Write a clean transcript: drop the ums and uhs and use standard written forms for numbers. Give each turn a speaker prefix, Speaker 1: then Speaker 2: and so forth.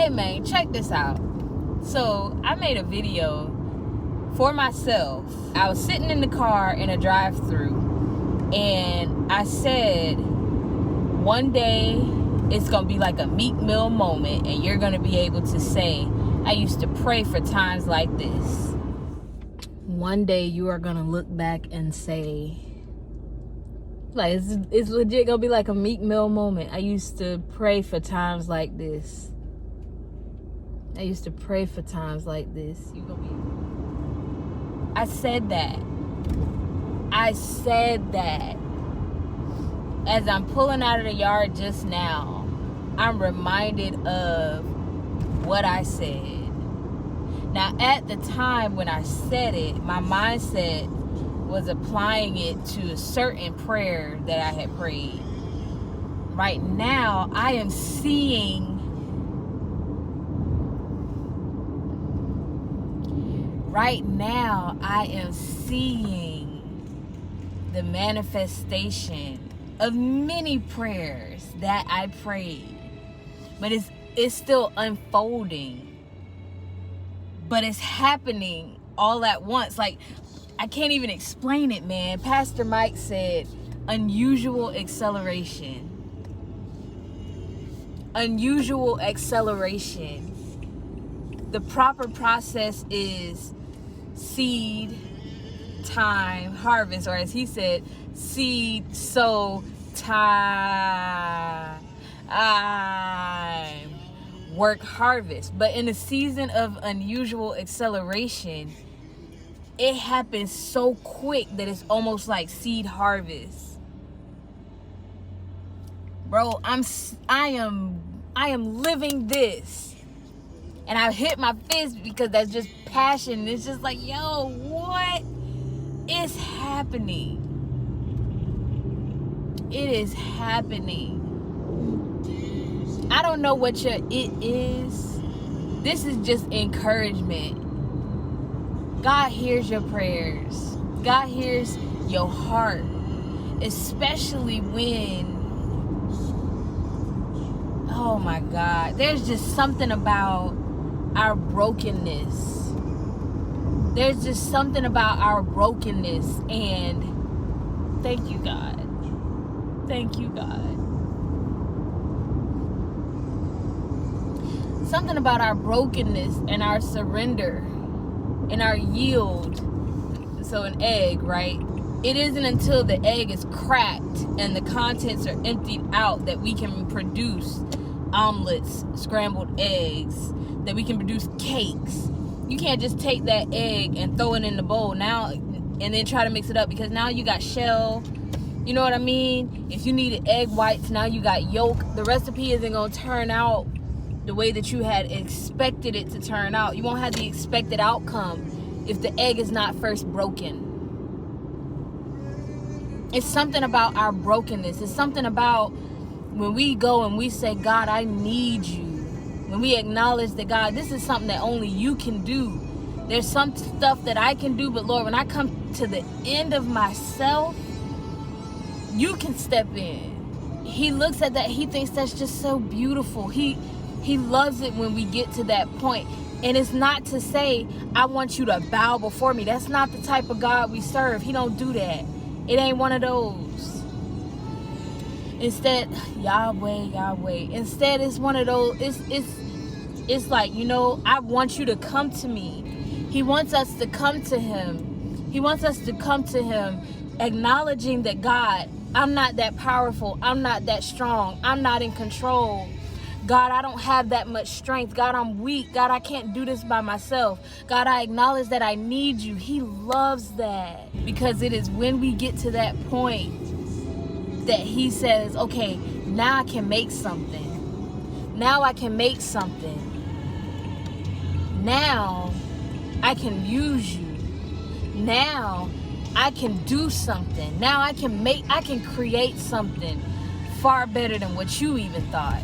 Speaker 1: Hey man, check this out. So I made a video for myself. I was sitting in the car in a drive-thru, and I said, one day it's gonna be like a Meek Mill moment, and you're gonna be able to say, I used to pray for times like this. One day you are gonna look back and say, like, it's legit gonna be like a Meek Mill moment. I used to pray for times like this. I used to pray for times like this. I said that. As I'm pulling out of the yard just now, I'm reminded of what I said. Now, at the time when I said it, my mindset was applying it to a certain prayer that I had prayed. Right now, I am seeing the manifestation of many prayers that I prayed. But it's still unfolding. But it's happening all at once. Like, I can't even explain it, man. Pastor Mike said, unusual acceleration. Unusual acceleration. The proper process is seed, time, harvest, or as he said, seed, sow, time, work, harvest. But in the season of unusual acceleration, it happens so quick that it's almost like seed harvest. Bro, I am living this. And I hit my fist because that's just passion. It's just like, yo, what is happening? It is happening. I don't know what your it is. This is just encouragement. God hears your prayers. God hears your heart. Especially when, oh my God, there's just something about our brokenness. There's just something about our brokenness, and thank you, God. Thank you, God. Something about our brokenness and our surrender and our yield. So an egg, right? It isn't until the egg is cracked and the contents are emptied out that we can produce omelets, scrambled eggs, that we can produce cakes. You can't just take that egg and throw it in the bowl now and then try to mix it up, because now you got shell. You know what I mean? If you needed egg whites, now you got yolk. The recipe isn't going to turn out the way that you had expected it to turn out. You won't have the expected outcome if the egg is not first broken. It's something about our brokenness. It's something about when we go and we say, God, I need you. When we acknowledge that, God, this is something that only you can do. There's some stuff that I can do, but Lord, when I come to the end of myself, you can step in. He looks at that. He thinks that's just so beautiful. He loves it when we get to that point. And it's not to say, I want you to bow before me. That's not the type of God we serve. He don't do that. It ain't one of those. Instead, Yahweh. Instead, it's one of those, it's like, you know, I want you to come to me. He wants us to come to him. He wants us to come to him acknowledging that, God, I'm not that powerful. I'm not that strong. I'm not in control. God, I don't have that much strength. God, I'm weak. God, I can't do this by myself. God, I acknowledge that I need you. He loves that, because it is when we get to that point that he says, okay, now I can make something. Now I can make something. Now I can use you. Now I can do something. Now I can create something far better than what you even thought.